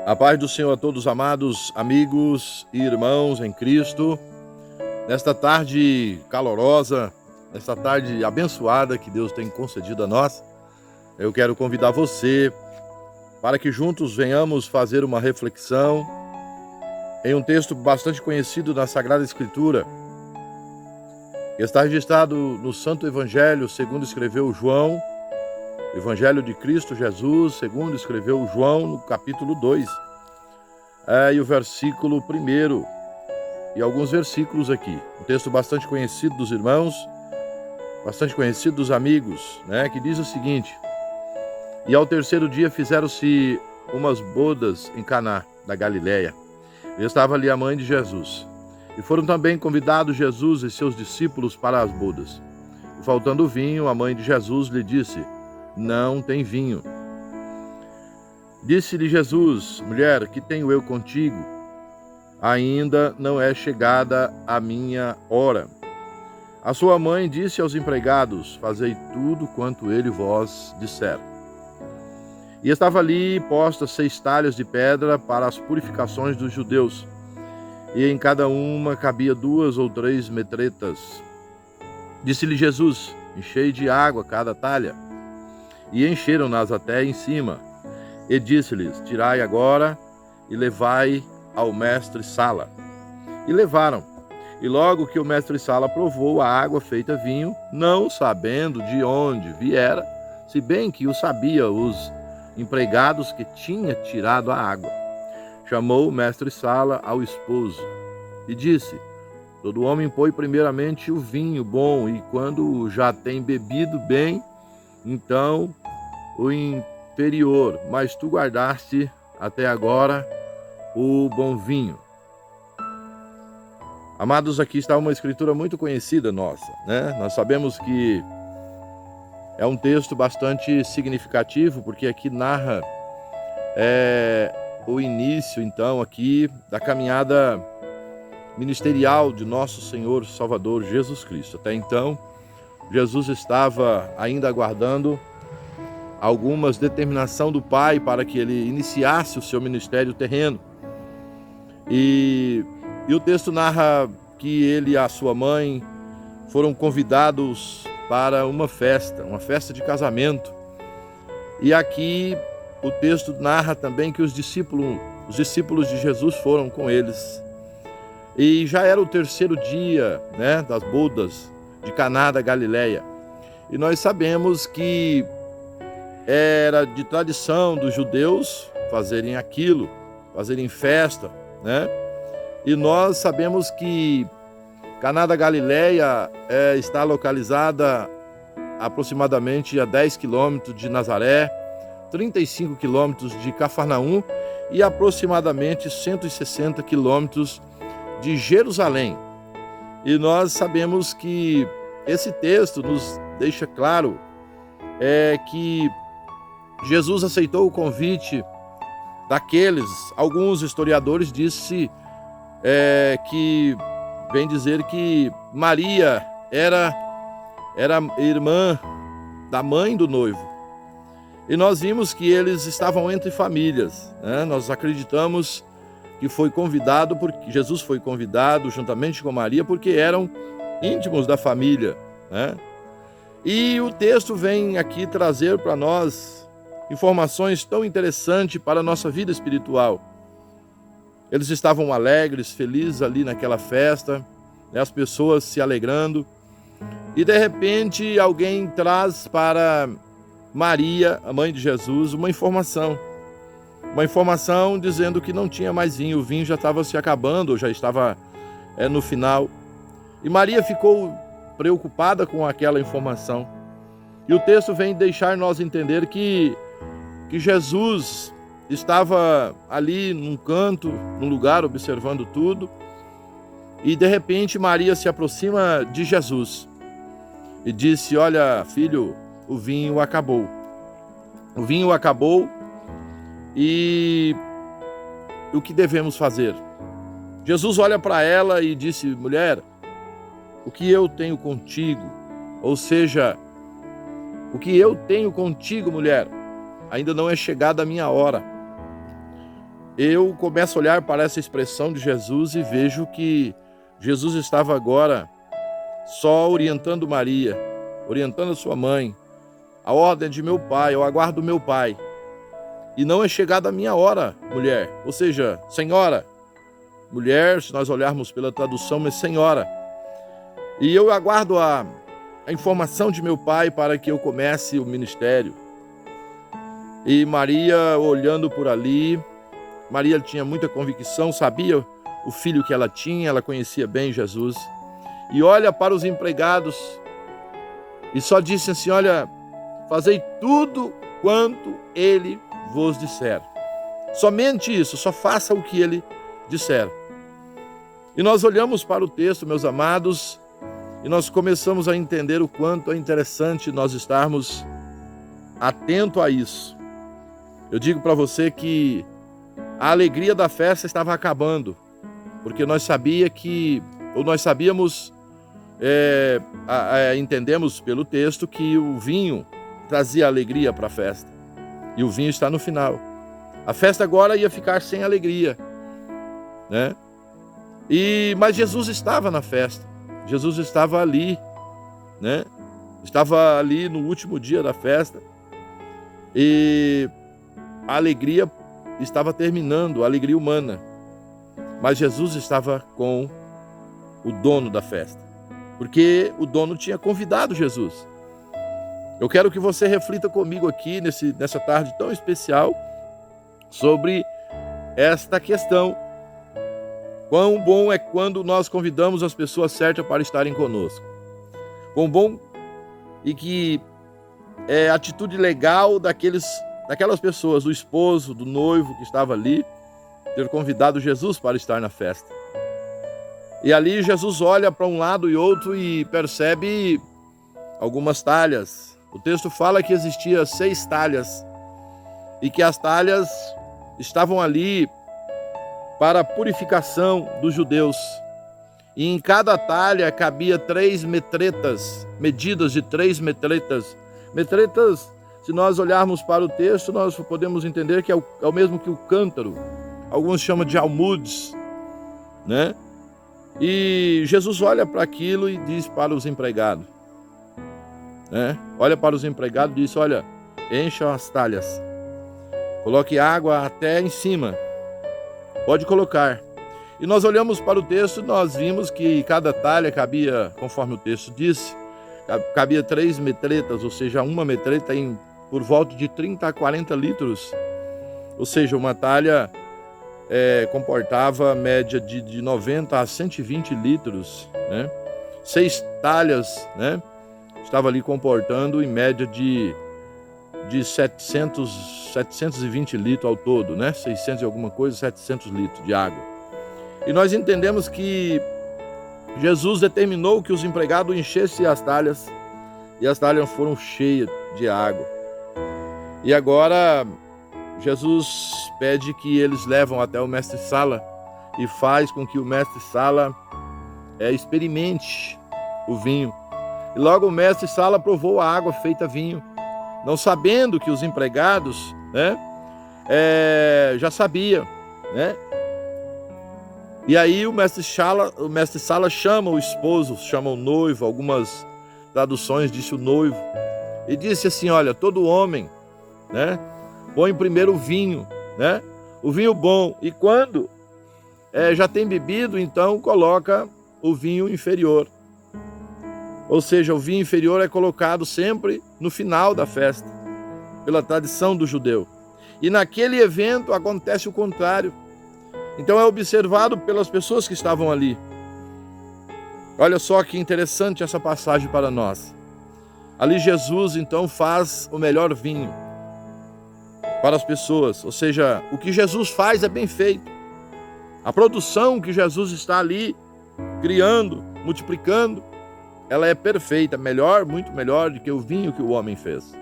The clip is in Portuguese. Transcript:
A paz do Senhor a todos, amados amigos e irmãos em Cristo. Nesta tarde calorosa, nesta tarde abençoada que Deus tem concedido a nós, eu quero convidar você para que juntos venhamos fazer uma reflexão em um texto bastante conhecido na Sagrada Escritura, que está registrado no Santo Evangelho, segundo escreveu João, Evangelho de Cristo Jesus, segundo escreveu João, no capítulo 2, e o versículo 1, e alguns versículos aqui. Um texto bastante conhecido dos irmãos, bastante conhecido dos amigos, que diz o seguinte: E ao terceiro dia fizeram-se umas bodas em Caná da Galileia, e estava ali a mãe de Jesus. E foram também convidados Jesus e seus discípulos para as bodas. E faltando vinho, a mãe de Jesus lhe disse: Não tem vinho. Disse-lhe Jesus: Mulher, que tenho eu contigo? Ainda não é chegada a minha hora. A sua mãe disse aos empregados: Fazei tudo quanto ele vos disser. E estava ali postas 6 talhas de pedra para as purificações dos judeus, e em cada uma cabia 2 ou 3 metretas. Disse-lhe Jesus: Enchei de água cada talha. E encheram-nas até em cima. E disse-lhes: Tirai agora e levai ao mestre-sala. E levaram. E logo que o mestre-sala provou a água feita vinho, não sabendo de onde viera, se bem que o sabia os empregados que tinha tirado a água, chamou o mestre-sala ao esposo e disse: Todo homem põe primeiramente o vinho bom, e quando já tem bebido bem, então o inferior, mas tu guardaste até agora o bom vinho. Amados, aqui está uma escritura muito conhecida nossa, Nós sabemos que é um texto bastante significativo, porque aqui narra o início, então, aqui da caminhada ministerial de nosso Senhor Salvador Jesus Cristo. Até então, Jesus estava ainda aguardando algumas determinação do Pai para que ele iniciasse o seu ministério terreno. E o texto narra que ele e a sua mãe foram convidados para uma festa de casamento. E aqui o texto narra também que os discípulos de Jesus foram com eles. E já era o terceiro dia, das bodas de Caná da Galileia. E nós sabemos que era de tradição dos judeus fazerem aquilo, fazerem festa, E nós sabemos que Caná da Galileia está localizada aproximadamente a 10 quilômetros de Nazaré, 35 quilômetros de Cafarnaum e aproximadamente 160 quilômetros de Jerusalém. E nós sabemos que esse texto nos deixa claro que Jesus aceitou o convite daqueles. Alguns historiadores dizem que vem dizer que Maria era irmã da mãe do noivo. E nós vimos que eles estavam entre famílias, Nós acreditamos que Jesus foi convidado juntamente com Maria, porque eram íntimos da família, E o texto vem aqui trazer para nós informações tão interessantes para a nossa vida espiritual. Eles estavam alegres, felizes ali naquela festa, as pessoas se alegrando. E de repente alguém traz para Maria, a mãe de Jesus, uma informação dizendo que não tinha mais vinho, o vinho já estava se acabando, já estava no final. E Maria ficou preocupada com aquela informação. E o texto vem deixar nós entender que Jesus estava ali num canto, num lugar, observando tudo. E de repente Maria se aproxima de Jesus e disse: Olha, filho, o vinho acabou. O vinho acabou e o que devemos fazer? Jesus olha para ela e disse: Mulher, o que eu tenho contigo? Ou seja, o que eu tenho contigo, mulher? Ainda não é chegada a minha hora. eu começo a olhar para essa expressão de Jesus e vejo que Jesus estava agora só orientando Maria, orientando a sua mãe. A ordem é de meu pai, eu aguardo meu pai. E não é chegada a minha hora, mulher. Ou seja, senhora. Mulher, se nós olharmos pela tradução, é senhora. E eu aguardo a informação de meu pai para que eu comece o ministério. E Maria, olhando por ali, Maria tinha muita convicção, sabia o filho que ela tinha, ela conhecia bem Jesus. E olha para os empregados e só disse assim, olha, fazei tudo quanto ele vos disser. Somente isso, só faça o que ele disser. E nós olhamos para o texto, meus amados, e nós começamos a entender o quanto é interessante nós estarmos atentos a isso. Eu digo para você que a alegria da festa estava acabando, porque nós sabíamos, entendemos pelo texto que o vinho trazia alegria para a festa, e o vinho está no final. A festa agora ia ficar sem alegria, né? Mas Jesus estava na festa, Jesus estava ali, né? Estava ali no último dia da festa, e a alegria estava terminando, a alegria humana, mas Jesus estava com o dono da festa, porque o dono tinha convidado Jesus. Eu quero que você reflita comigo aqui nessa tarde tão especial sobre esta questão. Quão bom é quando nós convidamos as pessoas certas para estarem conosco. Quão bom e que é a atitude legal daquelas pessoas, do esposo, do noivo que estava ali, ter convidado Jesus para estar na festa. E ali Jesus olha para um lado e outro e percebe algumas talhas. O texto fala que existia 6 talhas e que as talhas estavam ali para a purificação dos judeus. E em cada talha cabia 3 metretas, medidas de 3 metretas. Metretas, se nós olharmos para o texto, nós podemos entender que é o mesmo que o cântaro. Alguns chamam de almudes, né? E Jesus olha para aquilo e diz para os empregados, né? Olha para os empregados e diz, olha, encham as talhas, coloque água até em cima, pode colocar. E nós olhamos para o texto e nós vimos que cada talha cabia, conforme o texto disse, cabia 3 metretas, ou seja, uma metreta por volta de 30 a 40 litros. Ou seja, uma talha comportava média de 90 a 120 litros, né? 6 talhas, né? Estava ali comportando em média de 720 litros ao todo, né? 600 e alguma coisa, 700 litros de água. E nós entendemos que Jesus determinou que os empregados enchessem as talhas, e as talhas foram cheias de água. E agora Jesus pede que eles levam até o mestre-sala e faz com que o mestre-sala experimente o vinho. E logo o mestre-sala provou a água feita vinho, não sabendo que os empregados, né, já sabiam, né? E aí o mestre-sala chama o esposo, chama o noivo, algumas traduções disse o noivo, e disse assim, olha, todo homem, né, põe primeiro o vinho, né, o vinho bom, e quando já tem bebido, então coloca o vinho inferior. Ou seja, o vinho inferior é colocado sempre no final da festa, pela tradição do judeu. E naquele evento acontece o contrário. Então é observado pelas pessoas que estavam ali. Olha só que interessante essa passagem para nós. Ali Jesus então faz o melhor vinho para as pessoas. Ou seja, o que Jesus faz é bem feito. A produção que Jesus está ali criando, multiplicando, ela é perfeita, melhor, muito melhor do que o vinho que o homem fez.